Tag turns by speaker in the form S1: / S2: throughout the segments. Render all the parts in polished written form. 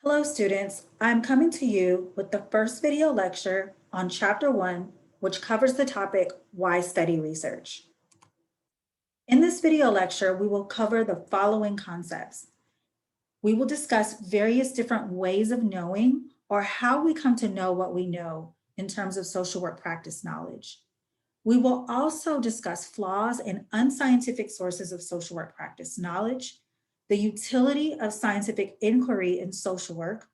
S1: Hello students, I'm coming to you with the first video lecture on Chapter 1, which covers the topic, Why Study Research? In this video lecture, we will cover the following concepts. We will discuss various different ways of knowing or how we come to know what we know in terms of social work practice knowledge. We will also discuss flaws in unscientific sources of social work practice knowledge, the utility of scientific inquiry in social work,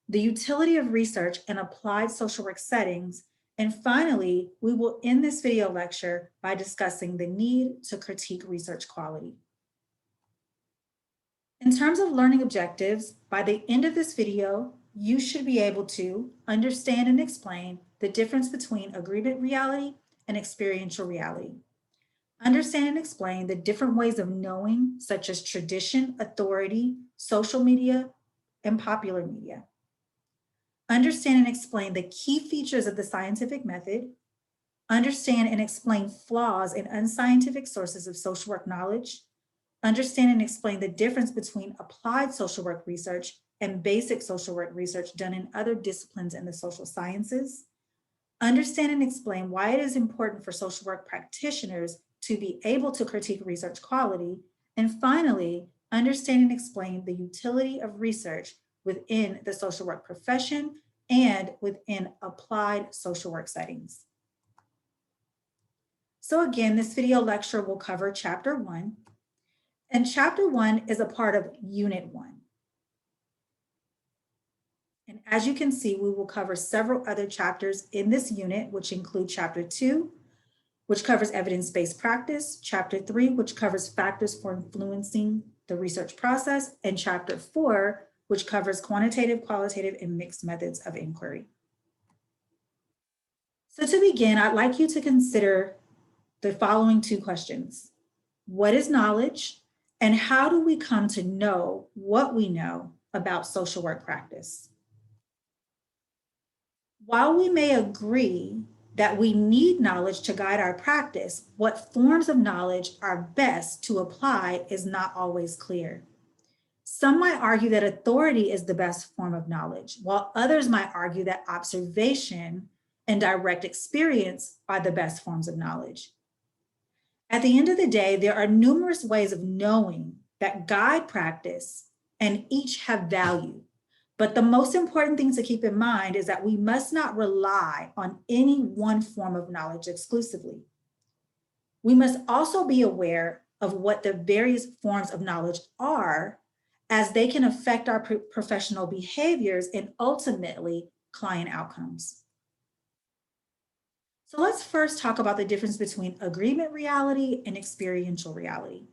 S1: the utility of research in applied social work settings, and finally, we will end this video lecture by discussing the need to critique research quality. In terms of learning objectives, by the end of this video, you should be able to understand and explain the difference between agreement reality and experiential reality. Understand and explain the different ways of knowing, such as tradition, authority, social media, and popular media. Understand and explain the key features of the scientific method. Understand and explain flaws in unscientific sources of social work knowledge. Understand and explain the difference between applied social work research and basic social work research done in other disciplines in the social sciences. Understand and explain why it is important for social work practitioners to be able to critique research quality. And finally, understand and explain the utility of research within the social work profession and within applied social work settings. So again, this video lecture will cover Chapter 1. And Chapter 1 is a part of Unit 1. And as you can see, we will cover several other chapters in this unit, which include Chapter 2, which covers evidence-based practice, Chapter 3, which covers factors for influencing the research process, and Chapter 4, which covers quantitative, qualitative, and mixed methods of inquiry. So to begin, I'd like you to consider the following two questions. What is knowledge, and how do we come to know what we know about social work practice? While we may agree that we need knowledge to guide our practice, what forms of knowledge are best to apply is not always clear. Some might argue that authority is the best form of knowledge, while others might argue that observation and direct experience are the best forms of knowledge. At the end of the day, there are numerous ways of knowing that guide practice, and each have value. But the most important thing to keep in mind is that we must not rely on any one form of knowledge exclusively. We must also be aware of what the various forms of knowledge are, as they can affect our professional behaviors and ultimately client outcomes. So let's first talk about the difference between agreement reality and experiential reality.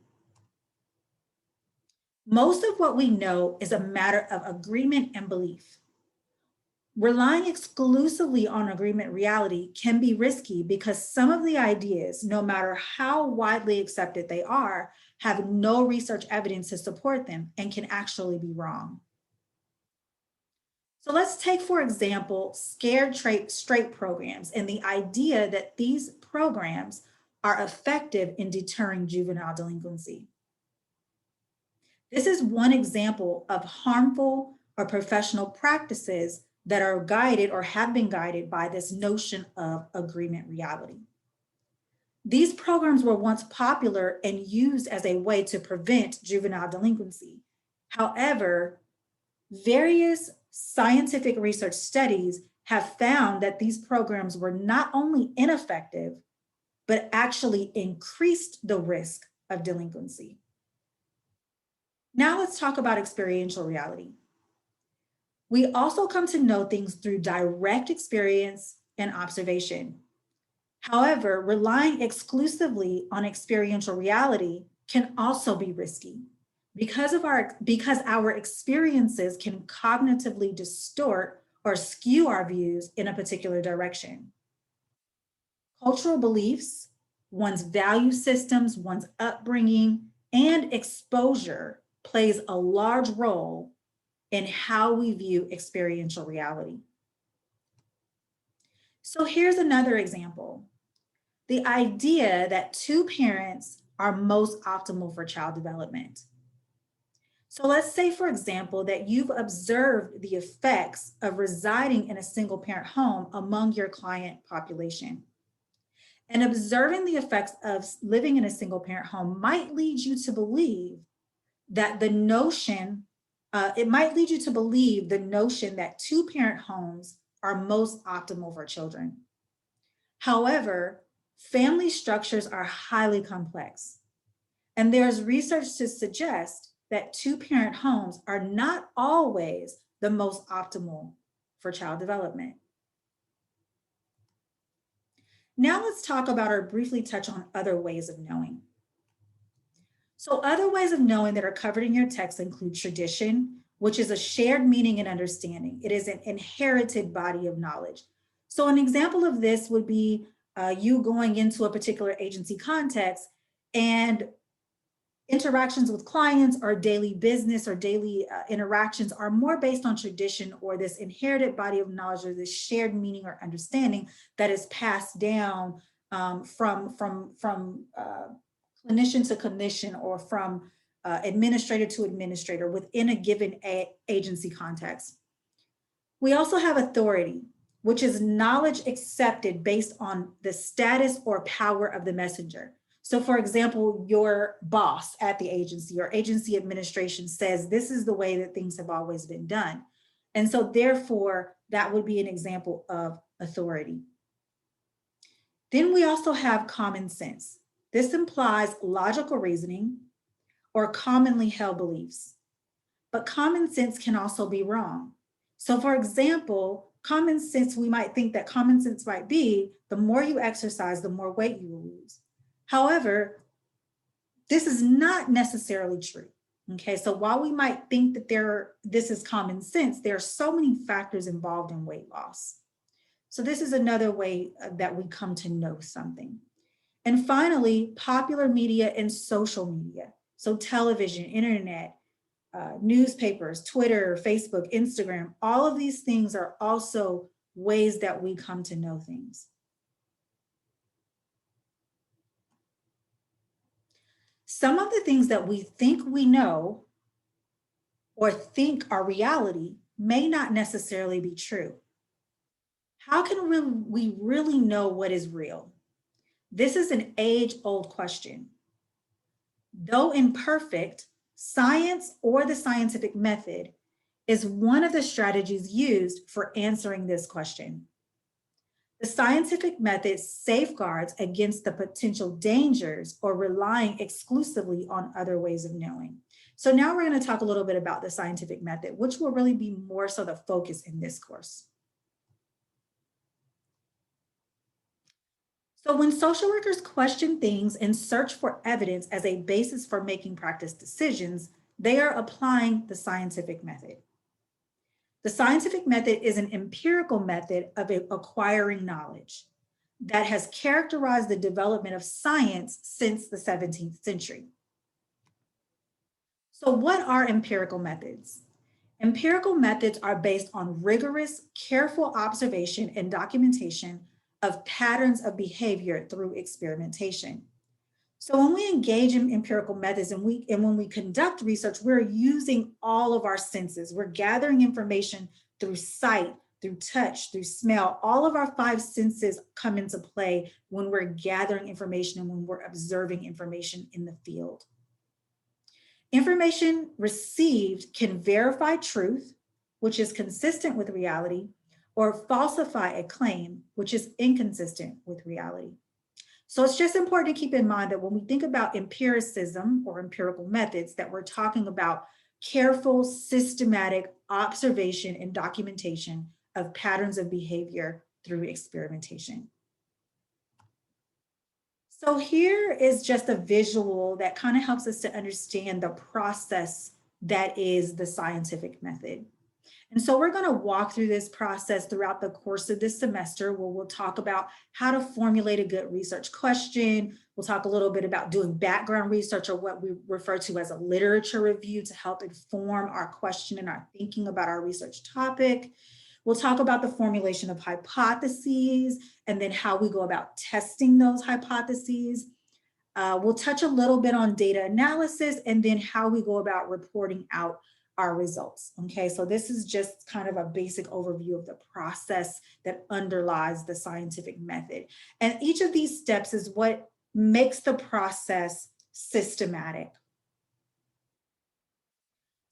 S1: Most of what we know is a matter of agreement and belief. Relying exclusively on agreement reality can be risky because some of the ideas, no matter how widely accepted they are, have no research evidence to support them and can actually be wrong. So let's take, for example, scared straight programs and the idea that these programs are effective in deterring juvenile delinquency. This is one example of harmful or professional practices that are guided or have been guided by this notion of agreement reality. These programs were once popular and used as a way to prevent juvenile delinquency. However, various scientific research studies have found that these programs were not only ineffective, but actually increased the risk of delinquency. Now let's talk about experiential reality. We also come to know things through direct experience and observation. However, relying exclusively on experiential reality can also be risky because our experiences can cognitively distort or skew our views in a particular direction. Cultural beliefs, one's value systems, one's upbringing, and exposure plays a large role in how we view experiential reality. So here's another example. The idea that two parents are most optimal for child development. So let's say, for example, that you've observed the effects of residing in a single parent home among your client population. And observing the effects of living in a single parent home might lead you to believe that the notion, it might lead you to believe the notion that two parent homes are most optimal for children. However, family structures are highly complex, and there's research to suggest that two parent homes are not always the most optimal for child development. Now let's talk about or briefly touch on other ways of knowing. So other ways of knowing that are covered in your text include tradition, which is a shared meaning and understanding. It is an inherited body of knowledge. So an example of this would be you going into a particular agency context and interactions with clients or daily business or daily interactions are more based on tradition or this inherited body of knowledge or this shared meaning or understanding that is passed down from clinician to clinician or from administrator to administrator within a given agency context. We also have authority, which is knowledge accepted based on the status or power of the messenger. So for example, your boss at the agency or agency administration says, this is the way that things have always been done. And so therefore, that would be an example of authority. Then we also have common sense. This implies logical reasoning or commonly held beliefs. But common sense can also be wrong. So for example, common sense, we might think that common sense might be the more you exercise, the more weight you will lose. However, this is not necessarily true. Okay, so while we might think that this is common sense, there are so many factors involved in weight loss. So this is another way that we come to know something. And finally, popular media and social media. So television, internet, newspapers, Twitter, Facebook, Instagram, all of these things are also ways that we come to know things. Some of the things that we think we know or think are reality may not necessarily be true. How can we really know what is real? This is an age-old question. Though imperfect, science or the scientific method is one of the strategies used for answering this question. The scientific method safeguards against the potential dangers or relying exclusively on other ways of knowing. So now we're going to talk a little bit about the scientific method, which will really be more so the focus in this course. So when social workers question things and search for evidence as a basis for making practice decisions, they are applying the scientific method. The scientific method is an empirical method of acquiring knowledge that has characterized the development of science since the 17th century. So what are empirical methods? Empirical methods are based on rigorous, careful observation and documentation of patterns of behavior through experimentation. So when we engage in empirical methods and when we conduct research, we're using all of our senses. We're gathering information through sight, through touch, through smell. All of our five senses come into play when we're gathering information and when we're observing information in the field. Information received can verify truth, which is consistent with reality, or falsify a claim, which is inconsistent with reality. So it's just important to keep in mind that when we think about empiricism or empirical methods, that we're talking about careful, systematic observation and documentation of patterns of behavior through experimentation. So here is just a visual that kind of helps us to understand the process that is the scientific method. And so we're going to walk through this process throughout the course of this semester, where we'll talk about how to formulate a good research question. We'll talk a little bit about doing background research, or what we refer to as a literature review, to help inform our question and our thinking about our research topic. We'll talk about the formulation of hypotheses and then how we go about testing those hypotheses. We'll touch a little bit on data analysis and then how we go about reporting out our results. Okay, so this is just kind of a basic overview of the process that underlies the scientific method. And each of these steps is what makes the process systematic.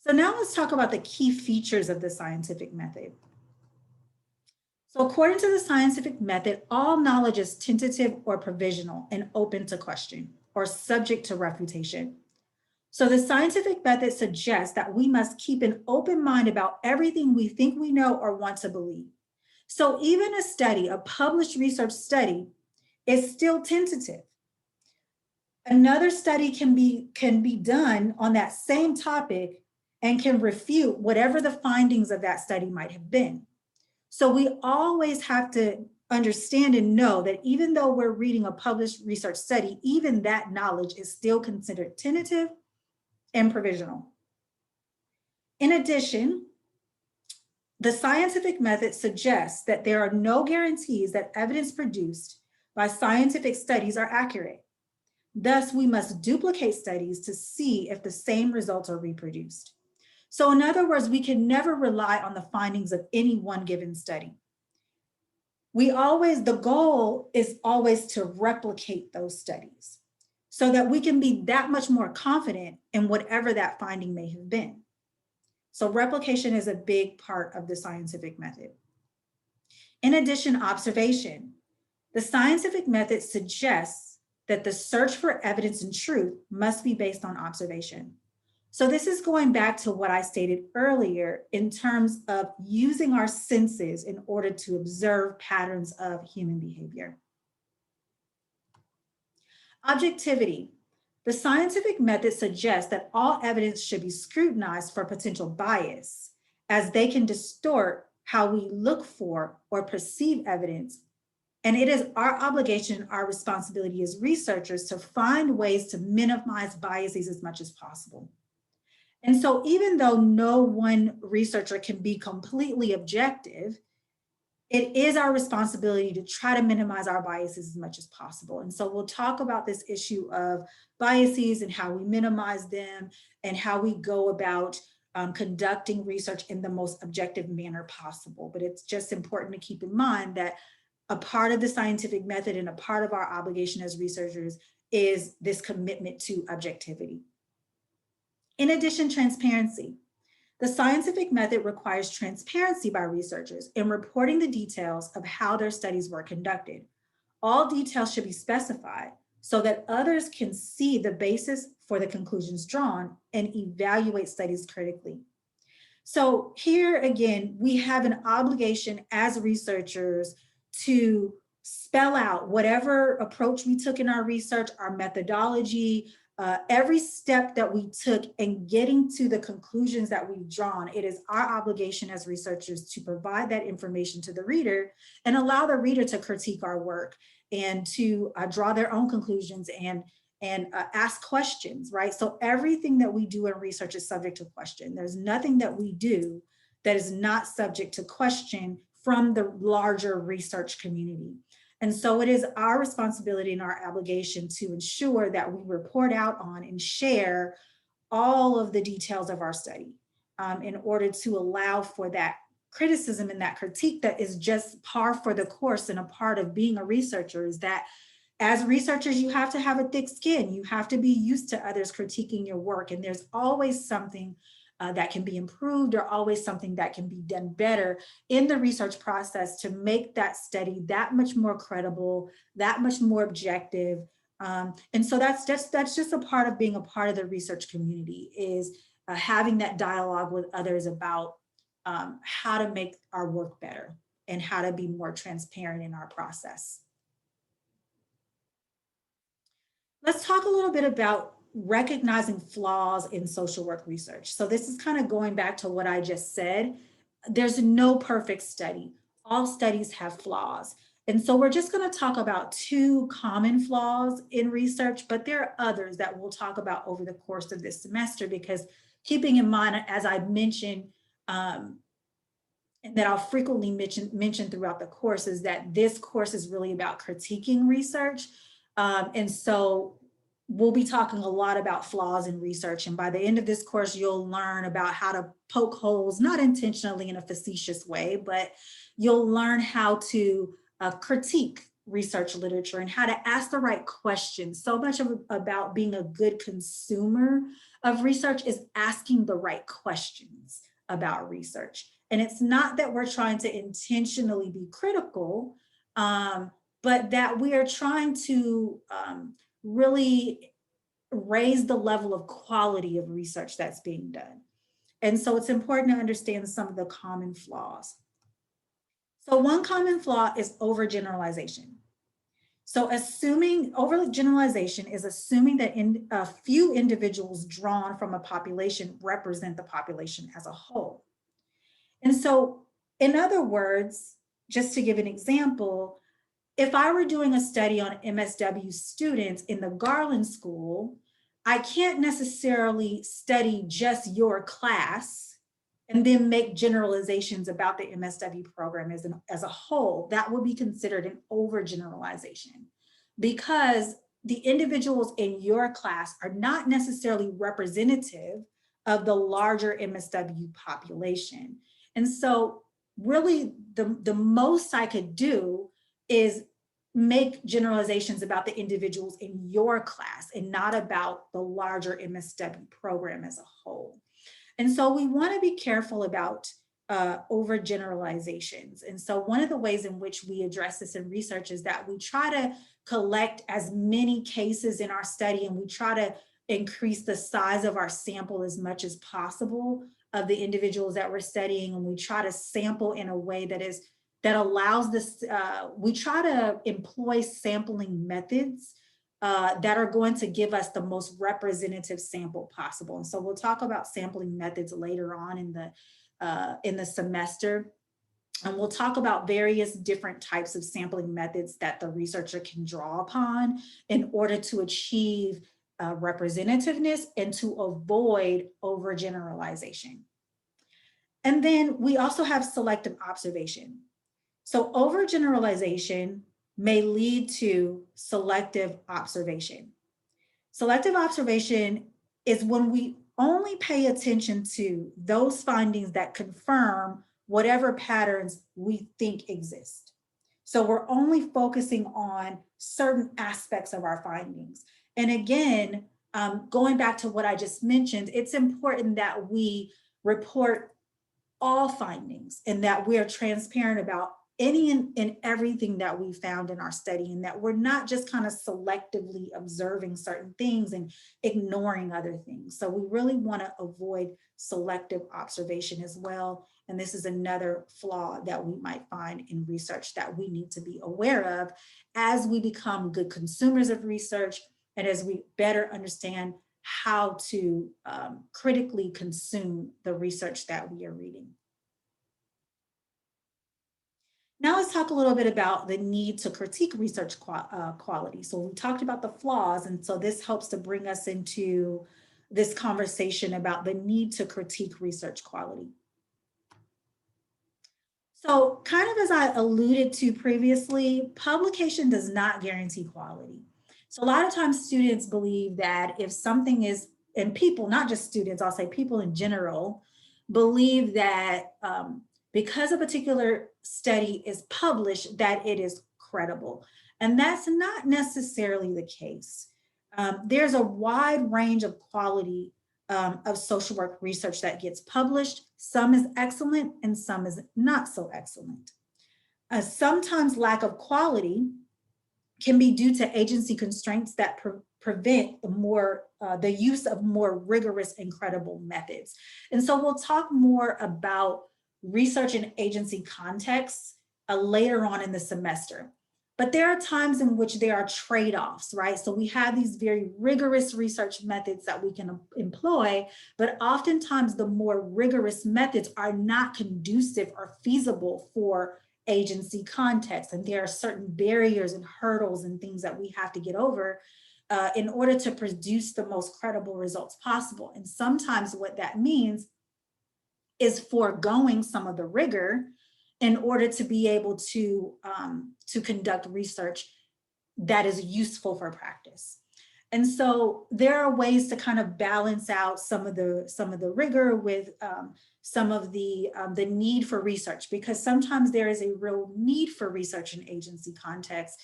S1: So now let's talk about the key features of the scientific method. So according to the scientific method, all knowledge is tentative or provisional and open to question or subject to refutation. So the scientific method suggests that we must keep an open mind about everything we think we know or want to believe. So even a study, a published research study, is still tentative. Another study can be done on that same topic and can refute whatever the findings of that study might have been. So we always have to understand and know that even though we're reading a published research study, even that knowledge is still considered tentative and provisional. In addition, the scientific method suggests that there are no guarantees that evidence produced by scientific studies are accurate. Thus, we must duplicate studies to see if the same results are reproduced. So in other words, we can never rely on the findings of any one given study. The goal is always to replicate those studies so that we can be that much more confident in whatever that finding may have been. So replication is a big part of the scientific method. In addition, observation. The scientific method suggests that the search for evidence and truth must be based on observation. So this is going back to what I stated earlier in terms of using our senses in order to observe patterns of human behavior. Objectivity. The scientific method suggests that all evidence should be scrutinized for potential bias, as they can distort how we look for or perceive evidence. And it is our obligation, our responsibility as researchers to find ways to minimize biases as much as possible. And so even though no one researcher can be completely objective, it is our responsibility to try to minimize our biases as much as possible. And so we'll talk about this issue of biases and how we minimize them and how we go about conducting research in the most objective manner possible. But it's just important to keep in mind that a part of the scientific method and a part of our obligation as researchers is this commitment to objectivity. In addition, transparency. The scientific method requires transparency by researchers in reporting the details of how their studies were conducted. All details should be specified so that others can see the basis for the conclusions drawn and evaluate studies critically. So here again, we have an obligation as researchers to spell out whatever approach we took in our research, our methodology, every step that we took in getting to the conclusions that we've drawn. It is our obligation as researchers to provide that information to the reader and allow the reader to critique our work and to draw their own conclusions and ask questions, right? So everything that we do in research is subject to question. There's nothing that we do that is not subject to question from the larger research community. And so it is our responsibility and our obligation to ensure that we report out on and share all of the details of our study in order to allow for that criticism and that critique that is just par for the course and a part of being a researcher. Is that as researchers, you have to have a thick skin. You have to be used to others critiquing your work. And there's always something that can be improved or always something that can be done better in the research process to make that study that much more credible, that much more objective. And so that's just a part of being a part of the research community, is having that dialogue with others about how to make our work better and how to be more transparent in our process. Let's talk a little bit about recognizing flaws in social work research. So this is kind of going back to what I just said. There's no perfect study. All studies have flaws. And so we're just going to talk about two common flaws in research, but there are others that we'll talk about over the course of this semester, because keeping in mind, as I mentioned, and that I'll frequently mention throughout the course, is that this course is really about critiquing research. And so we'll be talking a lot about flaws in research. And by the end of this course, you'll learn about how to poke holes, not intentionally in a facetious way, but you'll learn how to critique research literature and how to ask the right questions. So much about being a good consumer of research is asking the right questions about research. And it's not that we're trying to intentionally be critical, but that we are trying to really raise the level of quality of research that's being done. And so it's important to understand some of the common flaws. So one common flaw is overgeneralization. So assuming overgeneralization is assuming that a few individuals drawn from a population represent the population as a whole. And so, in other words, just to give an example, if I were doing a study on MSW students in the Garland School, I can't necessarily study just your class and then make generalizations about the MSW program as a whole. That would be considered an overgeneralization because the individuals in your class are not necessarily representative of the larger MSW population. And so really the most I could do is make generalizations about the individuals in your class and not about the larger MSW program as a whole. And so we want to be careful about overgeneralizations. And so one of the ways in which we address this in research is that we try to collect as many cases in our study and we try to increase the size of our sample as much as possible of the individuals that we're studying. And we try to sample in a way that allows this, we try to employ sampling methods that are going to give us the most representative sample possible. And so we'll talk about sampling methods later on in the semester. And we'll talk about various different types of sampling methods that the researcher can draw upon in order to achieve representativeness and to avoid overgeneralization. And then we also have selective observation. So overgeneralization may lead to selective observation. Selective observation is when we only pay attention to those findings that confirm whatever patterns we think exist. So we're only focusing on certain aspects of our findings. And again, going back to what I just mentioned, it's important that we report all findings and that we are transparent about any and everything that we found in our study, and that we're not just kind of selectively observing certain things and ignoring other things. So we really want to avoid selective observation as well. And this is another flaw that we might find in research that we need to be aware of as we become good consumers of research and as we better understand how to critically consume the research that we are reading. Now let's talk a little bit about the need to critique research quality. So we talked about the flaws, and so this helps to bring us into this conversation about the need to critique research quality. So kind of as I alluded to previously, publication does not guarantee quality. So a lot of times students believe that if something is, and people, not just students, I'll say people in general, believe that because a particular study is published, that it is credible. And that's not necessarily the case. There's a wide range of quality of social work research that gets published. Some is excellent and some is not so excellent. Sometimes lack of quality can be due to agency constraints that prevent the use of more rigorous and credible methods. And so we'll talk more about research and agency contexts later on in the semester. But there are times in which there are trade-offs, right? So we have these very rigorous research methods that we can employ, but oftentimes the more rigorous methods are not conducive or feasible for agency context. And there are certain barriers and hurdles and things that we have to get over in order to produce the most credible results possible. And sometimes what that means is foregoing some of the rigor in order to be able to conduct research that is useful for practice. And so there are ways to kind of balance out some of the rigor with some of the need for research, because sometimes there is a real need for research in agency context.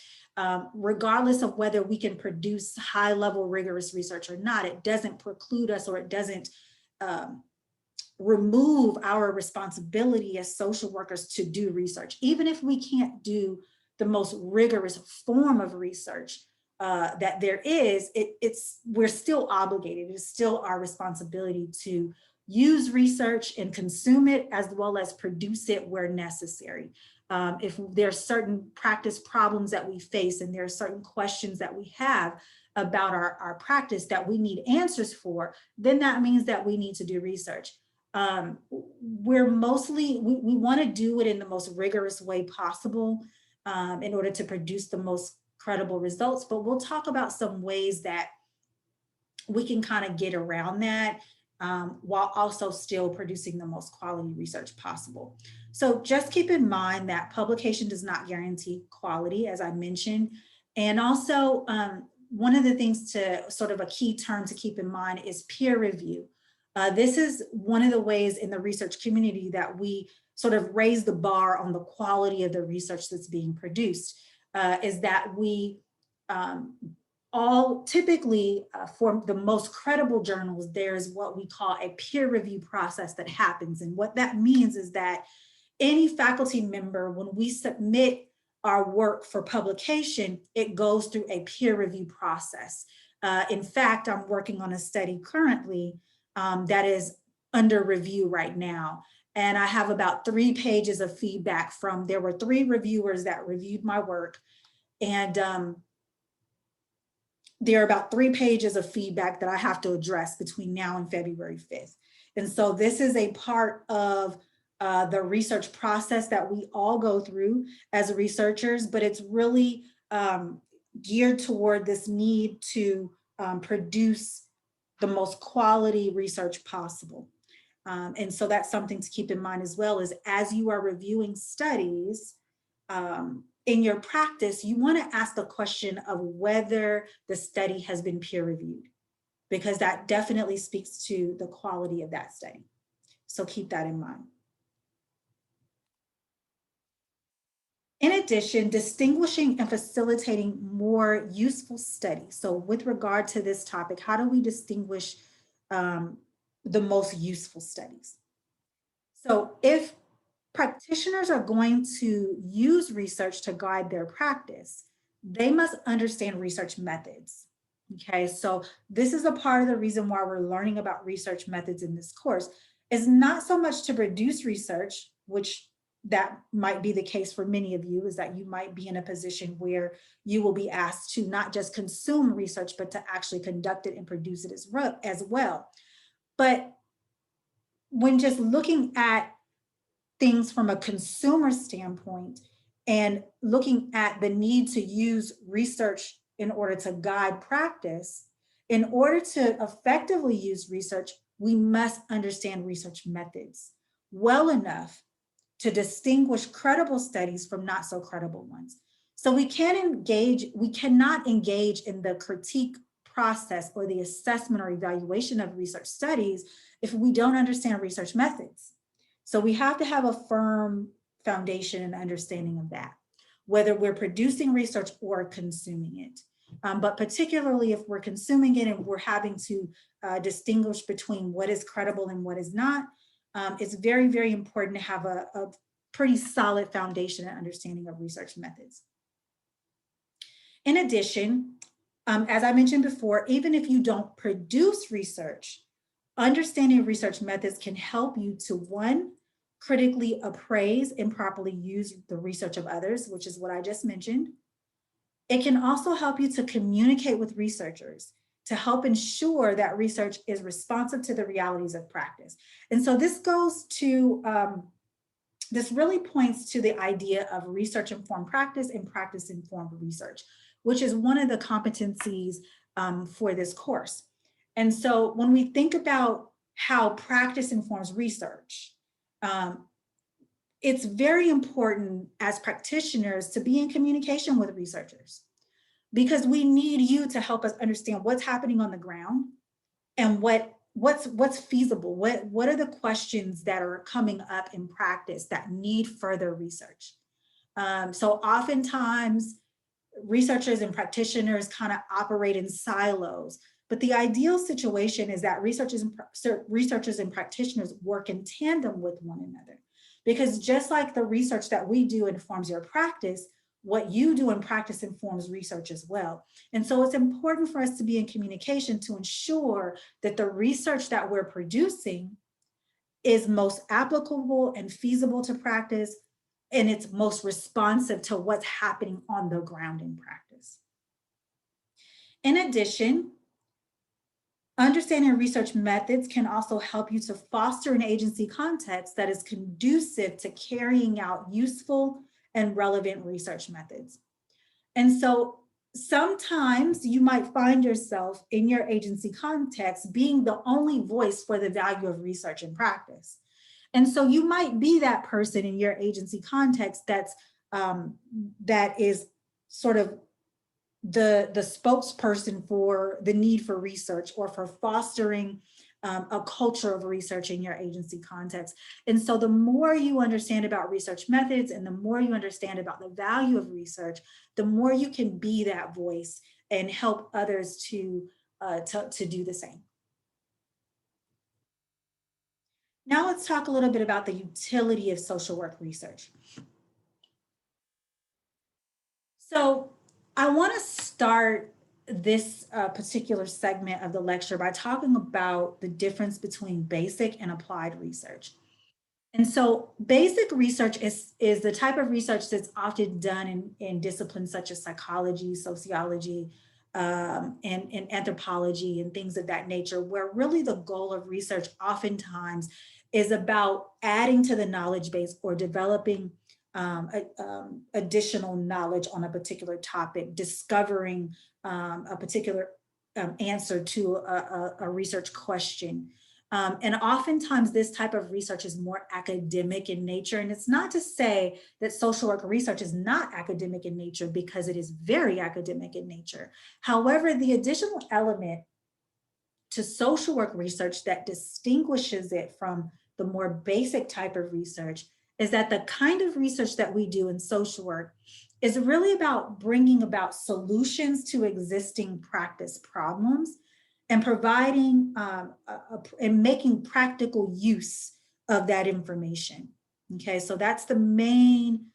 S1: Regardless of whether we can produce high level rigorous research or not, it doesn't preclude us, or it doesn't remove our responsibility as social workers to do research. Even if we can't do the most rigorous form of research that there is, we're still obligated. It's still our responsibility to use research and consume it, as well as produce it where necessary. If there's certain practice problems that we face, and there are certain questions that we have about our practice that we need answers for, then that means that we need to do research. We want to do it in the most rigorous way possible in order to produce the most credible results, but we'll talk about some ways that we can kind of get around that while also still producing the most quality research possible. So just keep in mind that publication does not guarantee quality, as I mentioned. And also, one of the things to sort of a key term to keep in mind is peer review. This is one of the ways in the research community that we sort of raise the bar on the quality of the research that's being produced, is that we all typically, for the most credible journals, there's what we call a peer review process that happens. And what that means is that any faculty member, when we submit our work for publication, it goes through a peer review process. In fact, I'm working on a study currently that is under review right now. And I have about 3 pages of feedback there were 3 reviewers that reviewed my work. And there are about 3 pages of feedback that I have to address between now and February 5th. And so this is a part of the research process that we all go through as researchers, but it's really geared toward this need to produce the most quality research possible. And so that's something to keep in mind as well, is as you are reviewing studies, in your practice, you want to ask the question of whether the study has been peer reviewed, because that definitely speaks to the quality of that study. So keep that in mind. In addition, distinguishing and facilitating more useful studies. So with regard to this topic, how do we distinguish the most useful studies? So if practitioners are going to use research to guide their practice, they must understand research methods. Okay, so this is a part of the reason why we're learning about research methods in this course. Is not so much to produce research, which that might be the case for many of you, is that you might be in a position where you will be asked to not just consume research, but to actually conduct it and produce it as well. But when just looking at things from a consumer standpoint and looking at the need to use research in order to guide practice, in order to effectively use research, we must understand research methods well enough to distinguish credible studies from not so credible ones. So we cannot engage in the critique process or the assessment or evaluation of research studies if we don't understand research methods. So we have to have a firm foundation and understanding of that, whether we're producing research or consuming it. But particularly if we're consuming it and we're having to distinguish between what is credible and what is not, it's very, very important to have a pretty solid foundation and understanding of research methods. In addition, as I mentioned before, even if you don't produce research, understanding research methods can help you to, one, critically appraise and properly use the research of others, which is what I just mentioned. It can also help you to communicate with researchers to help ensure that research is responsive to the realities of practice. And so this goes to, this really points to the idea of research-informed practice and practice-informed research, which is one of the competencies for this course. And so when we think about how practice informs research, it's very important as practitioners to be in communication with researchers. because we need you to help us understand what's happening on the ground and what's feasible. What are the questions that are coming up in practice that need further research? So oftentimes researchers and practitioners kind of operate in silos, but the ideal situation is that researchers and practitioners work in tandem with one another. Because just like the research that we do informs your practice, what you do in practice informs research as well. And so it's important for us to be in communication to ensure that the research that we're producing is most applicable and feasible to practice, and it's most responsive to what's happening on the ground in practice. In addition, understanding research methods can also help you to foster an agency context that is conducive to carrying out useful and relevant research methods. And so sometimes you might find yourself in your agency context being the only voice for the value of research and practice. And so you might be that person in your agency context that is sort of the spokesperson for the need for research or for fostering a culture of research in your agency context. And so the more you understand about research methods and the more you understand about the value of research, the more you can be that voice and help others to do the same. Now let's talk a little bit about the utility of social work research. So I want to start this particular segment of the lecture by talking about the difference between basic and applied research. And so basic research is the type of research that's often done in disciplines such as psychology, sociology, and anthropology and things of that nature, where really the goal of research oftentimes is about adding to the knowledge base or developing additional knowledge on a particular topic, discovering a particular answer to a research question. And oftentimes this type of research is more academic in nature. And it's not to say that social work research is not academic in nature, because it is very academic in nature. However, the additional element to social work research that distinguishes it from the more basic type of research is that the kind of research that we do in social work is really about bringing about solutions to existing practice problems and providing and making practical use of that information. Okay, so that's the main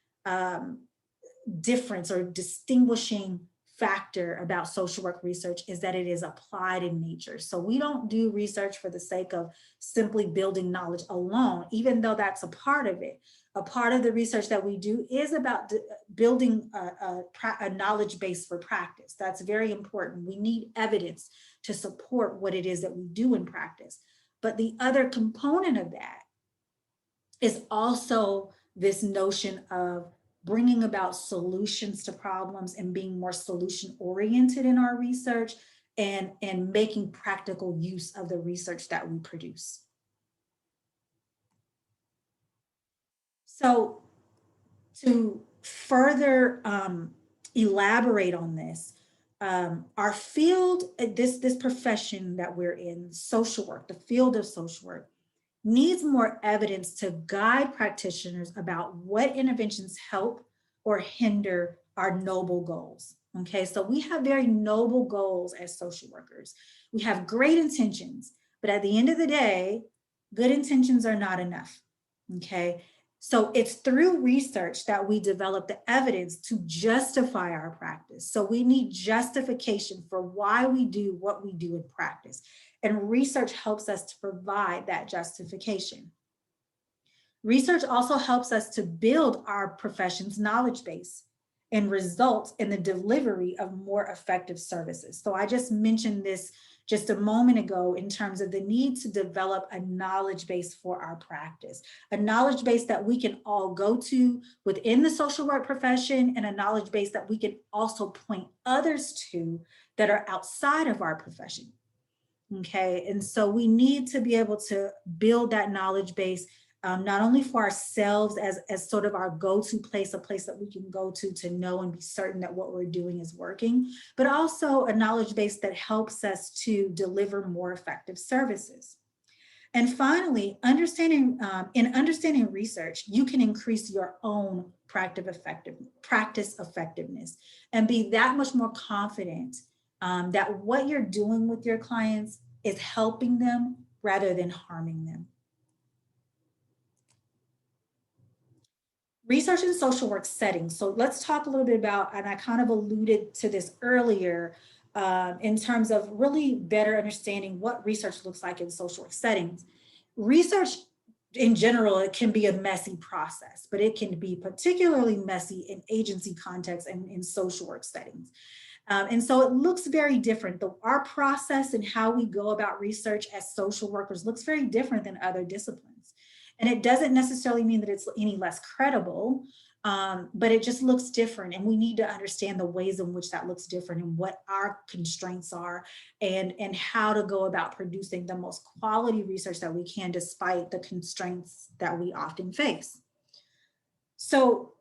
S1: difference or distinguishing factor about social work research, is that it is applied in nature. So we don't do research for the sake of simply building knowledge alone, even though that's a part of it. A part of the research that we do is about building a knowledge base for practice. That's very important. We need evidence to support what it is that we do in practice. But the other component of that is also this notion of bringing about solutions to problems and being more solution oriented in our research, and making practical use of the research that we produce. So to further elaborate on this, our field, this profession that we're in, social work, the field of social work, needs more evidence to guide practitioners about what interventions help or hinder our noble goals. Okay, so we have very noble goals as social workers. We have great intentions, but at the end of the day, good intentions are not enough. Okay, so it's through research that we develop the evidence to justify our practice. So we need justification for why we do what we do in practice. And research helps us to provide that justification. Research also helps us to build our profession's knowledge base and results in the delivery of more effective services. So I just mentioned this just a moment ago in terms of the need to develop a knowledge base for our practice, a knowledge base that we can all go to within the social work profession, and a knowledge base that we can also point others to that are outside of our profession. Okay, and so we need to be able to build that knowledge base not only for ourselves as sort of our go-to place, a place that we can go to know and be certain that what we're doing is working, but also a knowledge base that helps us to deliver more effective services. And finally, in understanding research, you can increase your own practice effectiveness and be that much more confident that what you're doing with your clients is helping them rather than harming them. Research in social work settings. So let's talk a little bit about, and I kind of alluded to this earlier, in terms of really better understanding what research looks like in social work settings. Research in general, it can be a messy process, but it can be particularly messy in agency contexts and in social work settings. And so it looks very different. Our process and how we go about research as social workers looks very different than other disciplines. And it doesn't necessarily mean that it's any less credible, but it just looks different. And we need to understand the ways in which that looks different and what our constraints are and how to go about producing the most quality research that we can despite the constraints that we often face. So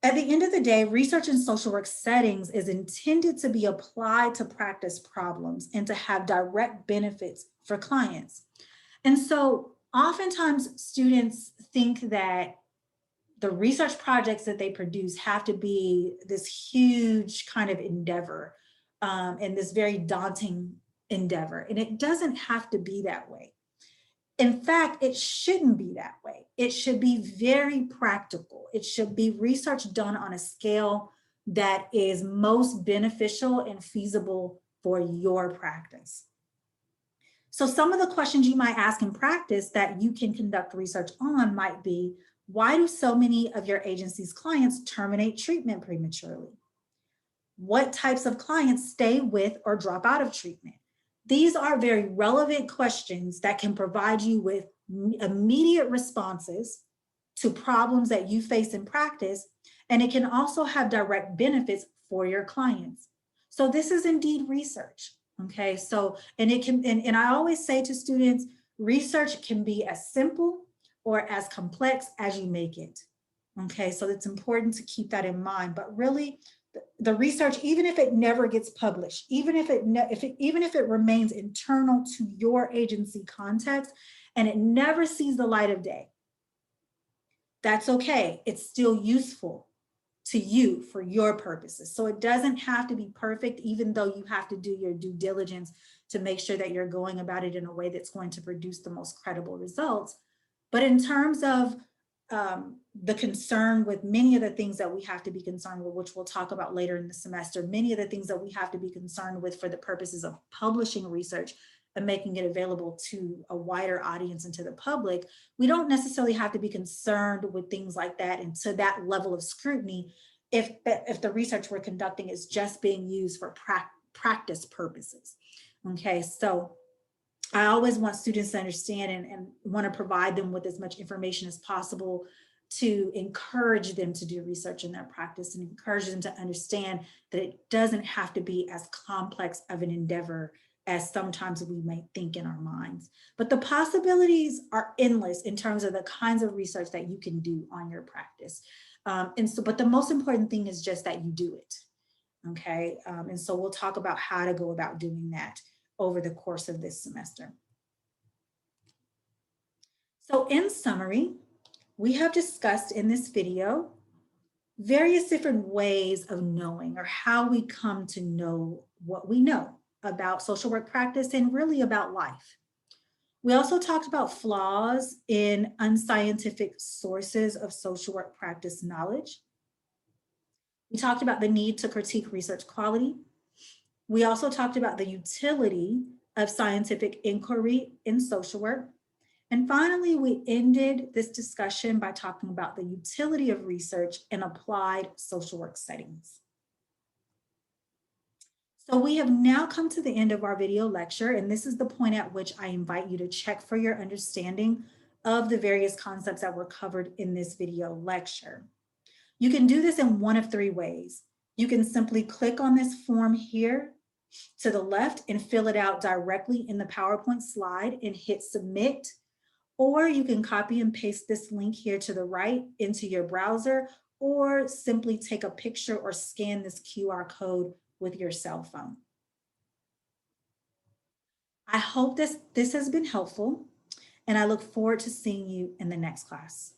S1: at the end of the day, research in social work settings is intended to be applied to practice problems and to have direct benefits for clients. And so oftentimes students think that the research projects that they produce have to be this huge kind of endeavor and this very daunting endeavor. And it doesn't have to be that way. In fact, it shouldn't be that way. It should be very practical. It should be research done on a scale that is most beneficial and feasible for your practice. So some of the questions you might ask in practice that you can conduct research on might be, why do so many of your agency's clients terminate treatment prematurely? What types of clients stay with or drop out of treatment? These are very relevant questions that can provide you with immediate responses to problems that you face in practice, and it can also have direct benefits for your clients. So this is indeed research, okay? So, and it can, and I always say to students, research can be as simple or as complex as you make it, okay? So it's important to keep that in mind, but really, the research, even if it never gets published, even if it remains internal to your agency context and it never sees the light of day, that's okay. It's still useful to you for your purposes. So it doesn't have to be perfect, even though you have to do your due diligence to make sure that you're going about it in a way that's going to produce the most credible results. But in terms of the concern with many of the things that we have to be concerned with, which we'll talk about later in the semester, many of the things that we have to be concerned with for the purposes of publishing research and making it available to a wider audience and to the public, we don't necessarily have to be concerned with things like that and to that level of scrutiny if the research we're conducting is just being used for practice purposes. Okay, so I always want students to understand and want to provide them with as much information as possible to encourage them to do research in their practice and encourage them to understand that it doesn't have to be as complex of an endeavor as sometimes we might think in our minds. But the possibilities are endless in terms of the kinds of research that you can do on your practice. But the most important thing is just that you do it, okay? And so we'll talk about how to go about doing that over the course of this semester. So in summary, we have discussed in this video various different ways of knowing or how we come to know what we know about social work practice and really about life. We also talked about flaws in unscientific sources of social work practice knowledge. We talked about the need to critique research quality. We also talked about the utility of scientific inquiry in social work. And finally, we ended this discussion by talking about the utility of research in applied social work settings. So we have now come to the end of our video lecture, and this is the point at which I invite you to check for your understanding of the various concepts that were covered in this video lecture. You can do this in one of three ways. You can simply click on this form here to the left and fill it out directly in the PowerPoint slide and hit submit. Or you can copy and paste this link here to the right into your browser, or simply take a picture or scan this QR code with your cell phone. I hope this has been helpful, and I look forward to seeing you in the next class.